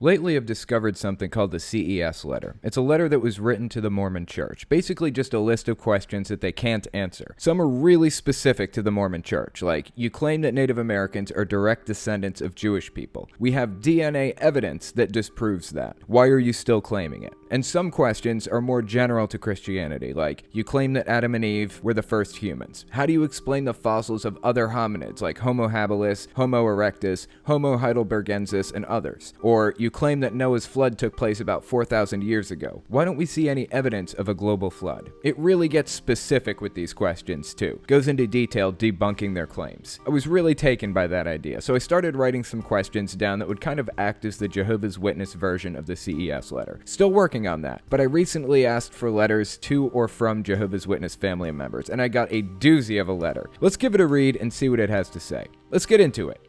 Lately, I've discovered something called the CES letter. It's a letter that was written to the Mormon Church, basically just a list of questions that they can't answer. Some are really specific to the Mormon Church, like, you claim that Native Americans are direct descendants of Jewish people. We have DNA evidence that disproves that. Why are you still claiming it? And some questions are more general to Christianity, like, you claim that Adam and Eve were the first humans. How do you explain the fossils of other hominids, like Homo habilis, Homo erectus, Homo heidelbergensis, and others? Or, you claim that Noah's flood took place about 4,000 years ago. Why don't we see any evidence of a global flood? It really gets specific with these questions too. Goes into detail debunking their claims. I was really taken by that idea, so I started writing some questions down that would kind of act as the Jehovah's Witness version of the CES letter. Still working on that, but I recently asked for letters to or from Jehovah's Witness family members, and I got a doozy of a letter. Let's give it a read and see what it has to say. Let's get into it.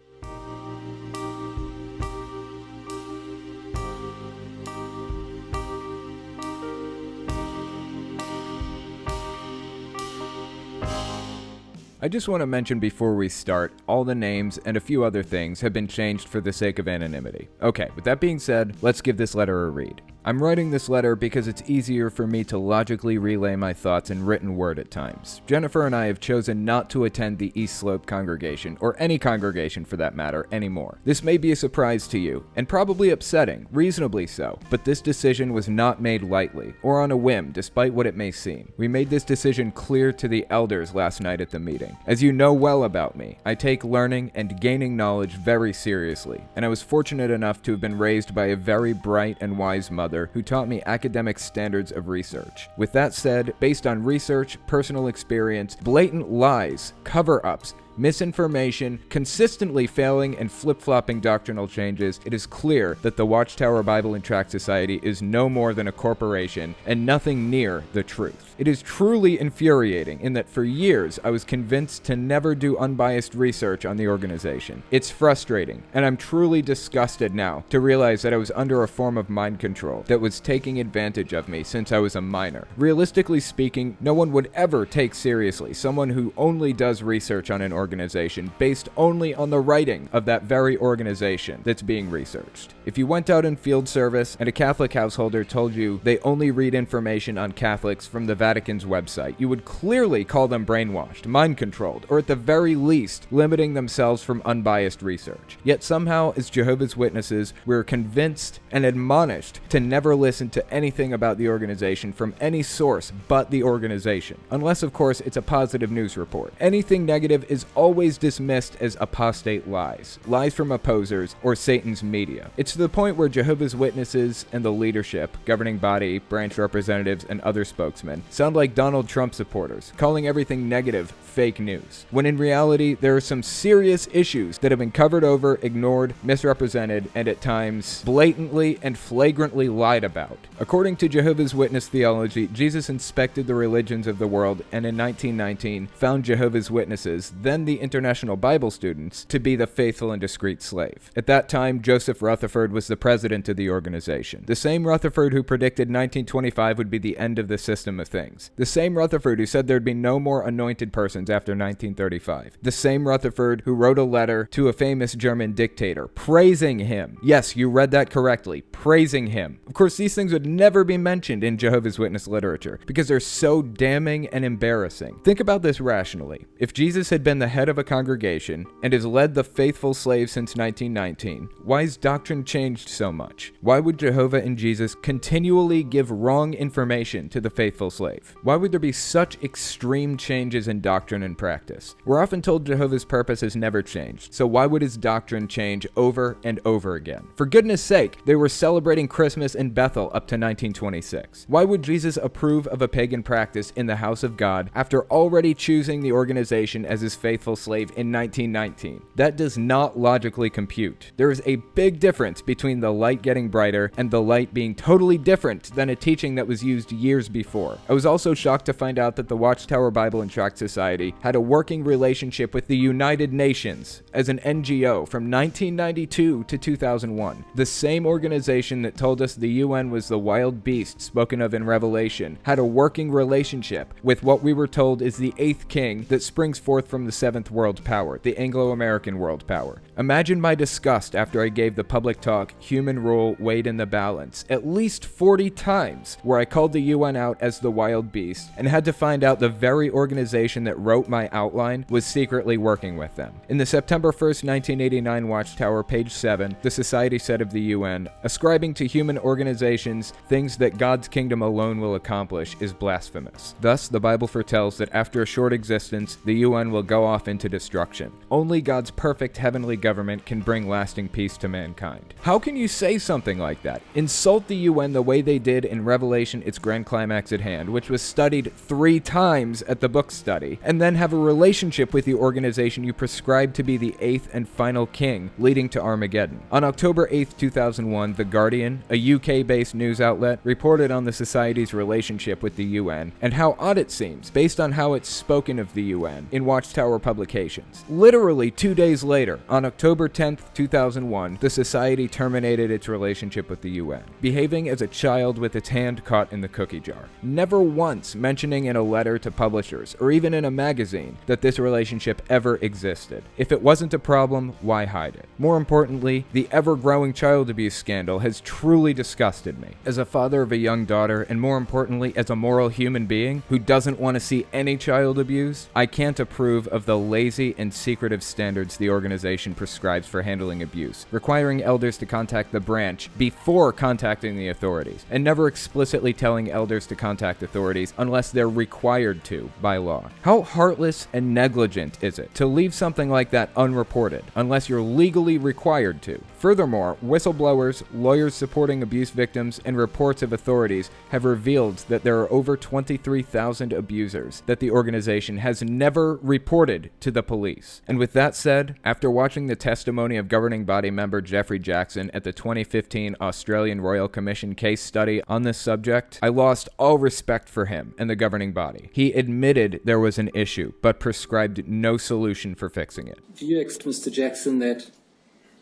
I just want to mention before we start, all the names and a few other things have been changed for the sake of anonymity. Okay, with that being said, let's give this letter a read. I'm writing this letter because it's easier for me to logically relay my thoughts in written word at times. Jennifer and I have chosen not to attend the East Slope congregation, or any congregation for that matter, anymore. This may be a surprise to you, and probably upsetting, reasonably so, but this decision was not made lightly, or on a whim, despite what it may seem. We made this decision clear to the elders last night at the meeting. As you know well about me, I take learning and gaining knowledge very seriously, and I was fortunate enough to have been raised by a very bright and wise mother who taught me academic standards of research. With that said, based on research, personal experience, blatant lies, cover-ups, misinformation, consistently failing and flip-flopping doctrinal changes, it is clear that the Watchtower Bible and Tract Society is no more than a corporation and nothing near the truth. It is truly infuriating in that for years I was convinced to never do unbiased research on the organization. It's frustrating, and I'm truly disgusted now to realize that I was under a form of mind control that was taking advantage of me since I was a minor. Realistically speaking, no one would ever take seriously someone who only does research on an organization based only on the writing of that very organization that's being researched. If you went out in field service and a Catholic householder told you they only read information on Catholics from the Vatican's website, you would clearly call them brainwashed, mind-controlled, or at the very least, limiting themselves from unbiased research. Yet somehow, as Jehovah's Witnesses, we're convinced and admonished to never listen to anything about the organization from any source but the organization. Unless, of course, it's a positive news report. Anything negative is always dismissed as apostate lies from opposers, or Satan's media. It's to the point where Jehovah's Witnesses and the leadership, governing body, branch representatives, and other spokesmen sound like Donald Trump supporters, calling everything negative fake news, when in reality there are some serious issues that have been covered over, ignored, misrepresented, and at times blatantly and flagrantly lied about. According to Jehovah's Witness Theology, Jesus inspected the religions of the world and in 1919 found Jehovah's Witnesses, then the International Bible Students, to be the faithful and discreet slave. At that time, Joseph Rutherford was the president of the organization. The same Rutherford who predicted 1925 would be the end of the system of things. The same Rutherford who said there'd be no more anointed persons after 1935. The same Rutherford who wrote a letter to a famous German dictator, praising him. Yes, you read that correctly, praising him. Of course, these things would never be mentioned in Jehovah's Witness literature because they're so damning and embarrassing. Think about this rationally. If Jesus had been the head of a congregation and has led the faithful slaves since 1919, why has doctrine changed so much? Why would Jehovah and Jesus continually give wrong information to the faithful slave? Why would there be such extreme changes in doctrine and practice? We're often told Jehovah's purpose has never changed, so why would his doctrine change over and over again? For goodness sake, they were celebrating Christmas in Bethel up to 1926. Why would Jesus approve of a pagan practice in the house of God after already choosing the organization as his faithful slave in 1919? That does not logically compute. There is a big difference between the light getting brighter and the light being totally different than a teaching that was used years before. I was also shocked to find out that the Watchtower Bible and Tract Society had a working relationship with the United Nations as an NGO from 1992 to 2001. The same organization that told us the UN was the wild beast spoken of in Revelation had a working relationship with what we were told is the eighth king that springs forth from the 7 seventh world power, the Anglo-American world power. Imagine my disgust after I gave the public talk, Human Rule Weighed in the Balance, at least 40 times, where I called the UN out as the wild beast, and had to find out the very organization that wrote my outline was secretly working with them. In the September 1st, 1989 Watchtower, page 7, the Society said of the UN, ascribing to human organizations things that God's kingdom alone will accomplish is blasphemous. Thus, the Bible foretells that after a short existence, the UN will go off into destruction. Only God's perfect heavenly government can bring lasting peace to mankind. How can you say something like that? Insult the UN the way they did in Revelation, its grand climax at hand, which was studied 3 times at the book study, and then have a relationship with the organization you prescribe to be the 8th and final king, leading to Armageddon. On October 8th, 2001, The Guardian, a UK-based news outlet, reported on the Society's relationship with the UN, and how odd it seems, based on how it's spoken of the UN in Watchtower publications. Literally 2 days later, on October 10th, 2001, the Society terminated its relationship with the UN, behaving as a child with its hand caught in the cookie jar, never once mentioning in a letter to publishers, or even in a magazine, that this relationship ever existed. If it wasn't a problem, why hide it? More importantly, the ever-growing child abuse scandal has truly disgusted me. As a father of a young daughter, and more importantly, as a moral human being who doesn't want to see any child abuse, I can't approve of the lazy and secretive standards the organization prescribes for handling abuse, requiring elders to contact the branch before contacting the authorities, and never explicitly telling elders to contact authorities unless they're required to by law. How heartless and negligent is it to leave something like that unreported, unless you're legally required to? Furthermore, whistleblowers, lawyers supporting abuse victims, and reports of authorities have revealed that there are over 23,000 abusers that the organization has never reported to the police. And with that said, after watching the testimony of governing body member Jeffrey Jackson at the 2015 Australian Royal Commission case study on this subject, I lost all respect for him and the governing body. He admitted there was an issue, but prescribed no solution for fixing it. Do you expect, Mr. Jackson, that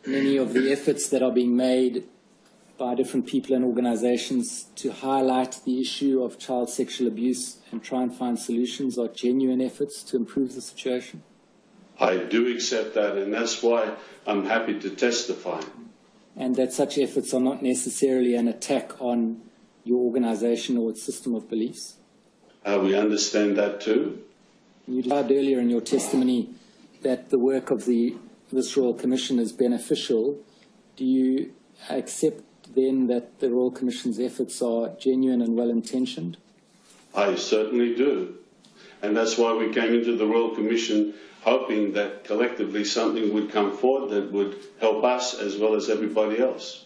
many of the efforts that are being made by different people and organizations to highlight the issue of child sexual abuse and try and find solutions are genuine efforts to improve the situation? I do accept that, and that's why I'm happy to testify. And that such efforts are not necessarily an attack on your organization or its system of beliefs? We understand that too. You described earlier in your testimony that the work of this Royal Commission is beneficial. Do you accept then that the Royal Commission's efforts are genuine and well-intentioned? I certainly do. And that's why we came into the Royal Commission hoping that collectively something would come forward that would help us as well as everybody else.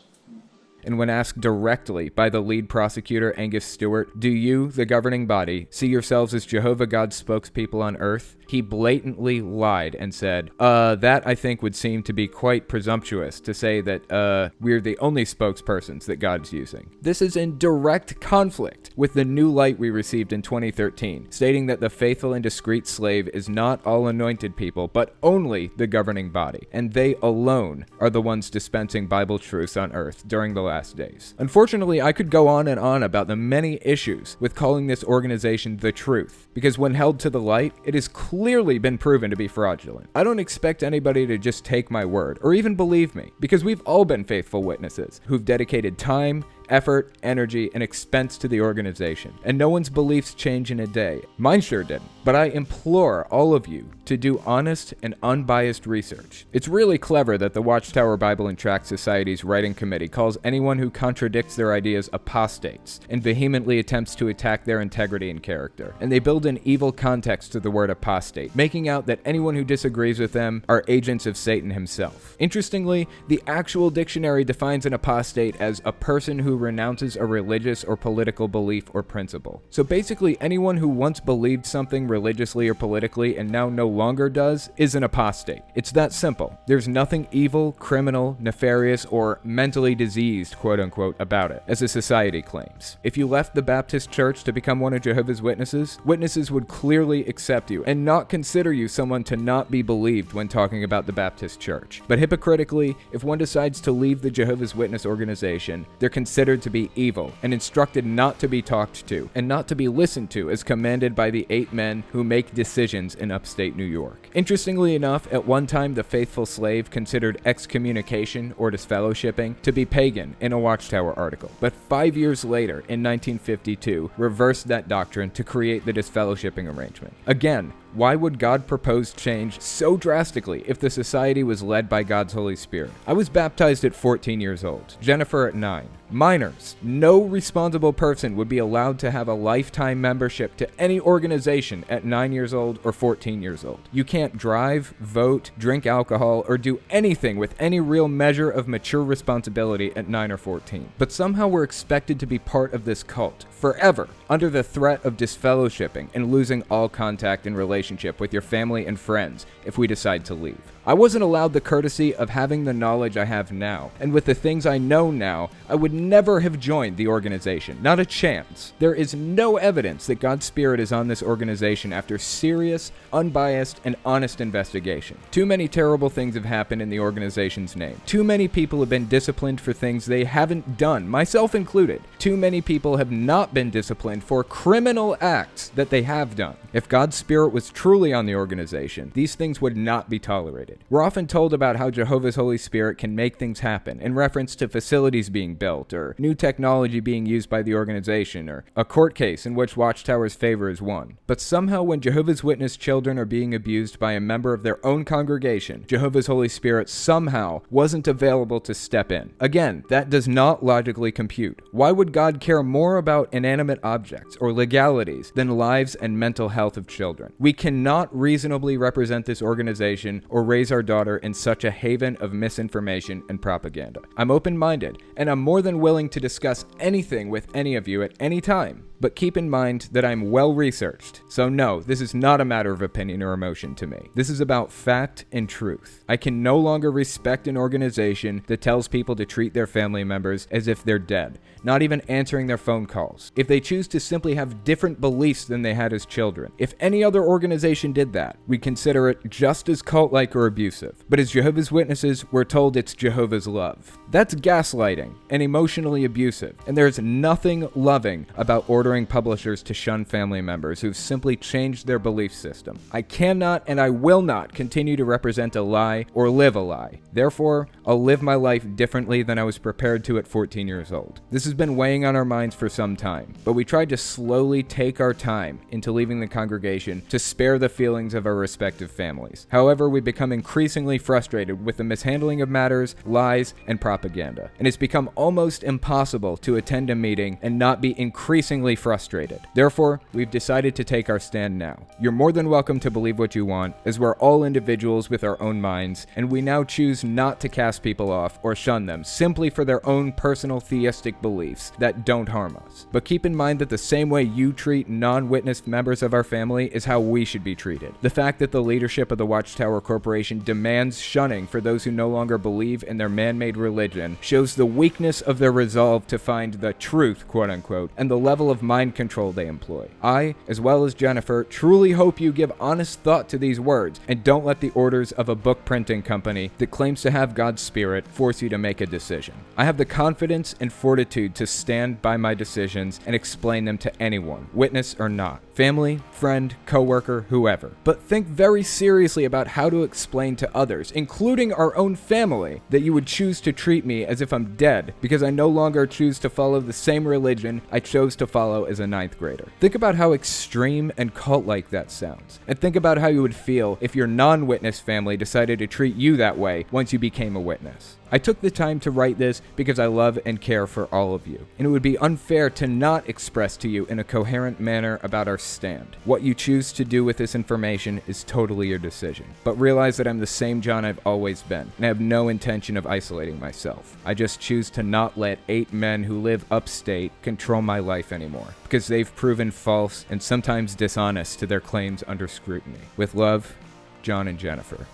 And when asked directly by the lead prosecutor, Angus Stewart, do you, the governing body, see yourselves as Jehovah God's spokespeople on earth? He blatantly lied and said, that I think would seem to be quite presumptuous to say that, we're the only spokespersons that God's using. This is in direct conflict with the new light we received in 2013, stating that the faithful and discreet slave is not all anointed people, but only the governing body, and they alone are the ones dispensing Bible truths on earth during the last days. Unfortunately, I could go on and on about the many issues with calling this organization the truth, because when held to the light, it has clearly been proven to be fraudulent. I don't expect anybody to just take my word, or even believe me, because we've all been faithful witnesses who've dedicated time, effort, energy, and expense to the organization, and no one's beliefs change in a day. Mine sure didn't. But I implore all of you to do honest and unbiased research. It's really clever that the Watchtower Bible and Tract Society's writing committee calls anyone who contradicts their ideas apostates and vehemently attempts to attack their integrity and character. And they build an evil context to the word apostate, making out that anyone who disagrees with them are agents of Satan himself. Interestingly, the actual dictionary defines an apostate as a person who renounces a religious or political belief or principle. So basically, anyone who once believed something religiously or politically and now no longer does is an apostate. It's that simple. There's nothing evil, criminal, nefarious, or mentally diseased, quote unquote, about it, as the society claims. If you left the Baptist Church to become one of Jehovah's Witnesses, witnesses would clearly accept you and not consider you someone to not be believed when talking about the Baptist Church. But hypocritically, if one decides to leave the Jehovah's Witness organization, they're considered to be evil and instructed not to be talked to and not to be listened to as commanded by the 8 men who make decisions in upstate New York. Interestingly enough, at one time the faithful slave considered excommunication or disfellowshipping to be pagan in a Watchtower article, but 5 years later, in 1952, reversed that doctrine to create the disfellowshipping arrangement. Again, why would God propose change so drastically if the society was led by God's Holy Spirit? I was baptized at 14 years old, Jennifer at 9. Minors. No responsible person would be allowed to have a lifetime membership to any organization at 9 years old or 14 years old. You can't drive, vote, drink alcohol, or do anything with any real measure of mature responsibility at 9 or 14. But somehow we're expected to be part of this cult forever, under the threat of disfellowshipping and losing all contact and relationship with your family and friends if we decide to leave. I wasn't allowed the courtesy of having the knowledge I have now, and with the things I know now, I would never have joined the organization. Not a chance. There is no evidence that God's Spirit is on this organization after serious, unbiased, and honest investigation. Too many terrible things have happened in the organization's name. Too many people have been disciplined for things they haven't done, myself included. Too many people have not been disciplined for criminal acts that they have done. If God's Spirit was truly on the organization, these things would not be tolerated. We're often told about how Jehovah's Holy Spirit can make things happen in reference to facilities being built, or new technology being used by the organization, or a court case in which Watchtower's favor is won. But somehow when Jehovah's Witness children are being abused by a member of their own congregation, Jehovah's Holy Spirit somehow wasn't available to step in. Again, that does not logically compute. Why would God care more about inanimate objects or legalities than lives and mental health of children? We cannot reasonably represent this organization or raise our daughter in such a haven of misinformation and propaganda. I'm open-minded, and I'm more than willing to discuss anything with any of you at any time. But keep in mind that I'm well-researched. So no, this is not a matter of opinion or emotion to me. This is about fact and truth. I can no longer respect an organization that tells people to treat their family members as if they're dead, not even answering their phone calls. If they choose to simply have different beliefs than they had as children, if any other organization did that, we'd consider it just as cult-like or abusive. But as Jehovah's Witnesses, we're told it's Jehovah's love. That's gaslighting and emotionally abusive, and there's nothing loving about ordering publishers to shun family members who've simply changed their belief system. I cannot and I will not continue to represent a lie or live a lie. Therefore, I'll live my life differently than I was prepared to at 14 years old. This has been weighing on our minds for some time, but we tried to slowly take our time into leaving the congregation to spare the feelings of our respective families. However, we become increasingly frustrated with the mishandling of matters, lies, and propaganda, and it's become almost impossible to attend a meeting and not be increasingly frustrated. Therefore, we've decided to take our stand now. You're more than welcome to believe what you want, as we're all individuals with our own minds, and we now choose not to cast people off or shun them simply for their own personal theistic beliefs that don't harm us. But keep in mind that the same way you treat non-witness members of our family is how we should be treated. The fact that the leadership of the Watchtower Corporation demands shunning for those who no longer believe in their man-made religion shows the weakness of their resolve to find the truth, quote-unquote, and the level of mind control they employ. I, as well as Jennifer, truly hope you give honest thought to these words and don't let the orders of a book printing company that claims to have God's Spirit force you to make a decision. I have the confidence and fortitude to stand by my decisions and explain them to anyone, witness or not. Family, friend, coworker, whoever. But think very seriously about how to explain to others, including our own family, that you would choose to treat me as if I'm dead because I no longer choose to follow the same religion I chose to follow as a 9th grader. Think about how extreme and cult-like that sounds. And think about how you would feel if your non-witness family decided to treat you that way once you became a witness. I took the time to write this because I love and care for all of you, and it would be unfair to not express to you in a coherent manner about our stand. What you choose to do with this information is totally your decision, but realize that I'm the same John I've always been, and I have no intention of isolating myself. I just choose to not let 8 men who live upstate control my life anymore, because they've proven false and sometimes dishonest to their claims under scrutiny. With love, John and Jennifer.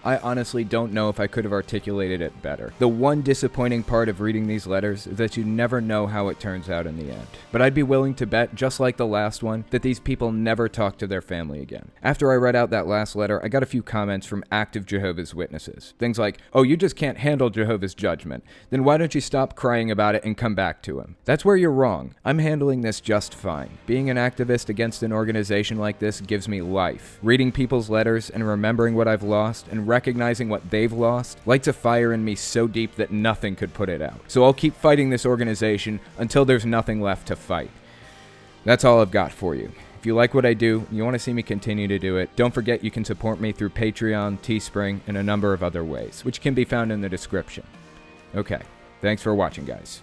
I honestly don't know if I could have articulated it better. The one disappointing part of reading these letters is that you never know how it turns out in the end. But I'd be willing to bet, just like the last one, that these people never talk to their family again. After I read out that last letter, I got a few comments from active Jehovah's Witnesses. Things like, "Oh, you just can't handle Jehovah's judgment. Then why don't you stop crying about it and come back to him?" That's where you're wrong. I'm handling this just fine. Being an activist against an organization like this gives me life. Reading people's letters and remembering what I've lost and recognizing what they've lost lights a fire in me so deep that nothing could put it out. So I'll keep fighting this organization until there's nothing left to fight. That's all I've got for you. If you like what I do and you want to see me continue to do it, don't forget you can support me through Patreon, Teespring, and a number of other ways, which can be found in the description. Okay, thanks for watching, guys.